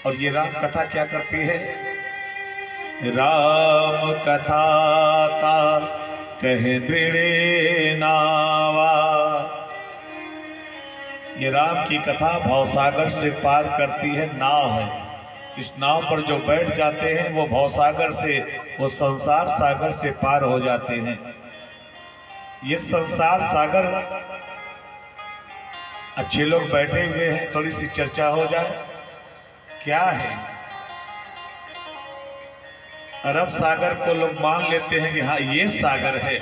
और ये राम कथा क्या करती है? राम कथा का कह दृढ़ नावा। ये राम की कथा भवसागर से पार करती है, नाव है। इस नाव पर जो बैठ जाते हैं वो भवसागर से, वो संसार सागर से पार हो जाते हैं। ये संसार सागर, अच्छे लोग बैठे हुए हैं, थोड़ी सी चर्चा हो जाए। क्या है? अरब सागर को लोग मान लेते हैं कि हाँ ये सागर है।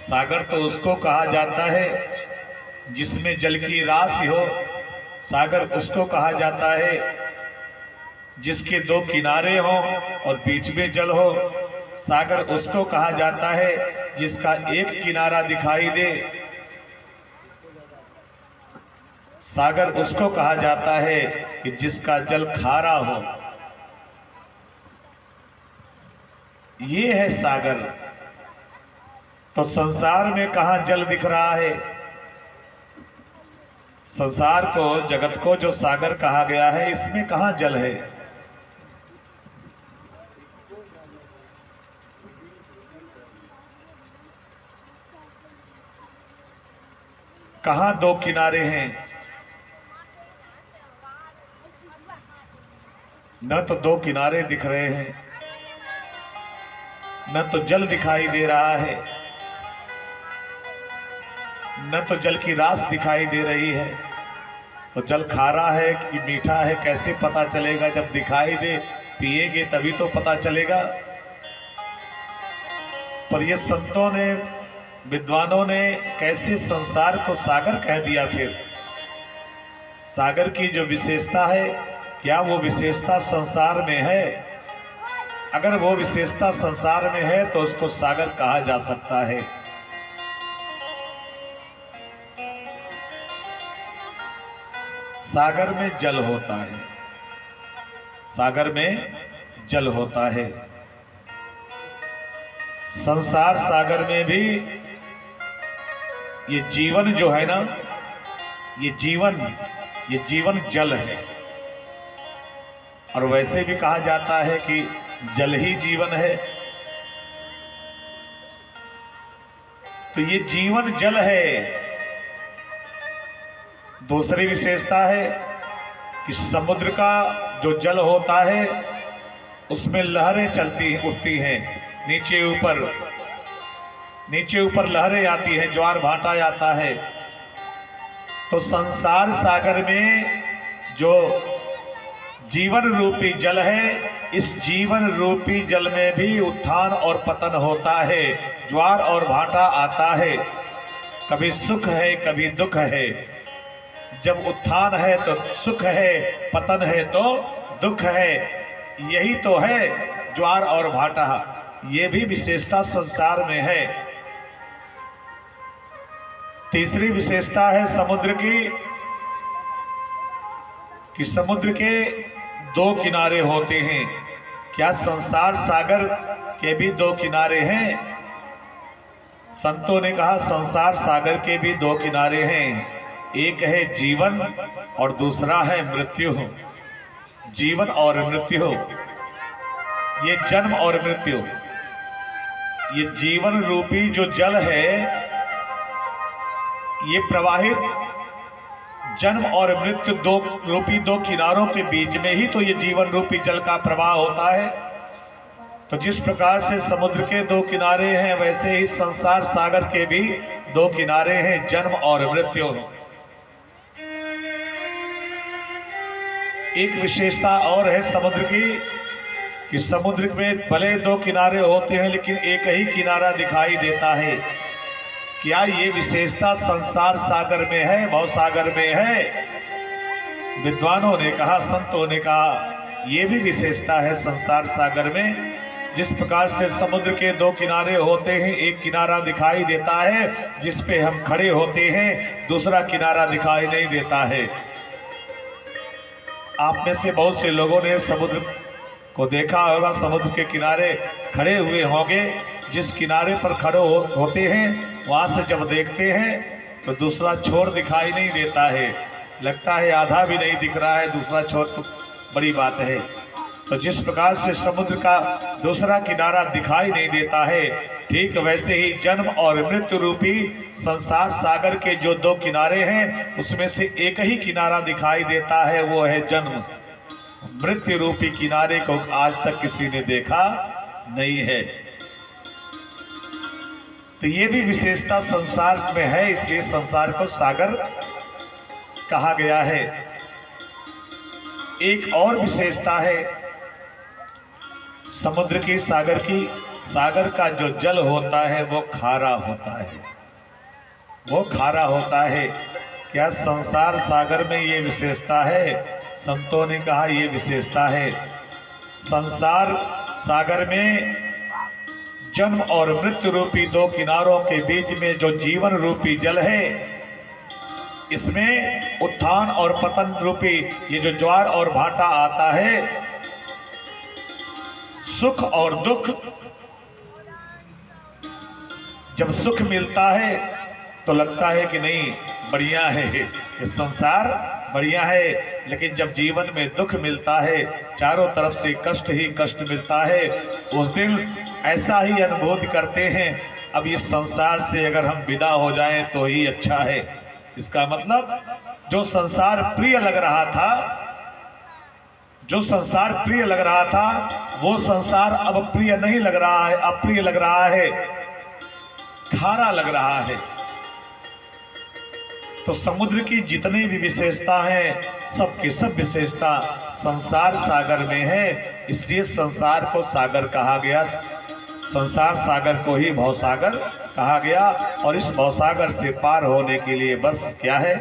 सागर तो उसको कहा जाता है जिसमें जल की राशि हो। सागर उसको कहा जाता है जिसके दो किनारे हो और बीच में जल हो। सागर उसको कहा जाता है जिसका एक किनारा दिखाई दे। सागर उसको कहा जाता है कि जिसका जल खारा हो। ये है सागर। तो संसार में कहां जल दिख रहा है? संसार को, जगत को जो सागर कहा गया है, इसमें कहां जल है? कहां दो किनारे हैं? न तो दो किनारे दिख रहे हैं, न तो जल दिखाई दे रहा है, न तो जल की रास दिखाई दे रही है। तो जल खारा है कि मीठा है कैसे पता चलेगा? जब दिखाई दे, पिएंगे तभी तो पता चलेगा। पर ये संतों ने, विद्वानों ने कैसे संसार को सागर कह दिया? फिर सागर की जो विशेषता है, क्या वो विशेषता संसार में है? अगर वो विशेषता संसार में है तो उसको सागर कहा जा सकता है। सागर में जल होता है, सागर में जल होता है। संसार सागर में भी ये जीवन जो है ना, ये जीवन जल है। और वैसे भी कहा जाता है कि जल ही जीवन है। तो ये जीवन जल है। दूसरी विशेषता है कि समुद्र का जो जल होता है उसमें लहरें चलती हैं, उठती हैं, नीचे ऊपर लहरें आती हैं, ज्वार भाटा आता है। तो संसार सागर में जो जीवन रूपी जल है, इस जीवन रूपी जल में भी उत्थान और पतन होता है, ज्वार और भाटा आता है। कभी सुख है, कभी दुख है। जब उत्थान है तो सुख है, पतन है तो दुख है। यही तो है ज्वार और भाटा। ये भी विशेषता संसार में है। तीसरी विशेषता है समुद्र की, कि समुद्र के दो किनारे होते हैं। क्या संसार सागर के भी दो किनारे हैं? संतों ने कहा संसार सागर के भी दो किनारे हैं। एक है जीवन और दूसरा है मृत्यु। जीवन और मृत्यु, ये जन्म और मृत्यु। ये जीवन रूपी जो जल है, ये प्रवाहित जन्म और मृत्यु दो किनारों के बीच में ही तो ये जीवन रूपी जल का प्रवाह होता है। तो जिस प्रकार से समुद्र के दो किनारे हैं, वैसे ही संसार सागर के भी दो किनारे हैं, जन्म और मृत्यु। एक विशेषता और है समुद्र की, कि समुद्र में भले दो किनारे होते हैं लेकिन एक ही किनारा दिखाई देता है। क्या ये विशेषता संसार सागर में है, भवसागर में है? विद्वानों ने कहा, संतों ने कहा, ये भी विशेषता है संसार सागर में। जिस प्रकार से समुद्र के दो किनारे होते हैं, एक किनारा दिखाई देता है जिस पे हम खड़े होते हैं, दूसरा किनारा दिखाई नहीं देता है। आप में से बहुत से लोगों ने समुद्र को देखा होगा, समुद्र के किनारे खड़े हुए होंगे। जिस किनारे पर खड़े होते हैं, वहां से जब देखते हैं तो दूसरा छोर दिखाई नहीं देता है। लगता है आधा भी नहीं दिख रहा है, दूसरा छोर तो बड़ी बात है। तो जिस प्रकार से समुद्र का दूसरा किनारा दिखाई नहीं देता है, ठीक वैसे ही जन्म और मृत्यु रूपी संसार सागर के जो दो किनारे हैं, उसमें से एक ही किनारा दिखाई देता है, वो है जन्म। मृत्यु रूपी किनारे को आज तक किसी ने देखा नहीं है। तो ये भी विशेषता संसार में है, इसलिए संसार को सागर कहा गया है। एक और विशेषता है समुद्र की, सागर की। सागर का जो जल होता है वो खारा होता है, वो खारा होता है। क्या संसार सागर में ये विशेषता है? संतों ने कहा ये विशेषता है। संसार सागर में जन्म और मृत्यु रूपी दो किनारों के बीच में जो जीवन रूपी जल है, इसमें उत्थान और पतन रूपी ये जो ज्वार और भाटा आता है, सुख और दुख। जब सुख मिलता है तो लगता है कि नहीं बढ़िया है, ये संसार बढ़िया है, लेकिन जब जीवन में दुख मिलता है, चारों तरफ से कष्ट ही कष्ट मिलता है, उस दिन ऐसा ही अनुभूति करते हैं अब इस संसार से अगर हम विदा हो जाएं तो ही अच्छा है। इसका मतलब जो संसार प्रिय लग रहा था, जो संसार प्रिय लग रहा था, वो संसार अब प्रिय नहीं लग रहा है, अप्रिय लग रहा है, खारा लग रहा है। तो समुद्र की जितनी भी विशेषता है, सब की सब विशेषता संसार सागर में है, इसलिए संसार को सागर कहा गया। संसार सागर को ही भवसागर कहा गया। और इस भवसागर से पार होने के लिए बस क्या है?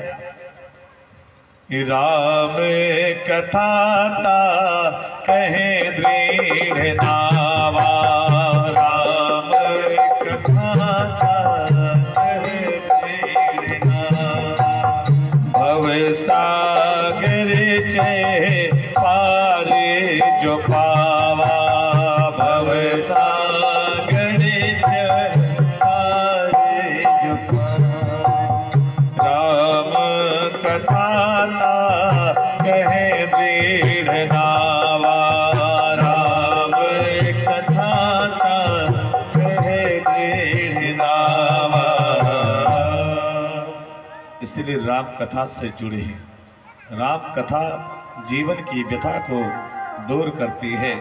राम कथा कहे दृढ़ नावा, राम कथा कहे दृढ़ नावा, भव सागर चै पार जो पावा, भव सागर चै पार जो पावा, राम कथा कहे दृढ़ नावा, राम कथा कहे दृढ़ नावा। इसलिए राम कथा से जुड़े हैं। राम कथा जीवन की व्यथा को दूर करती है।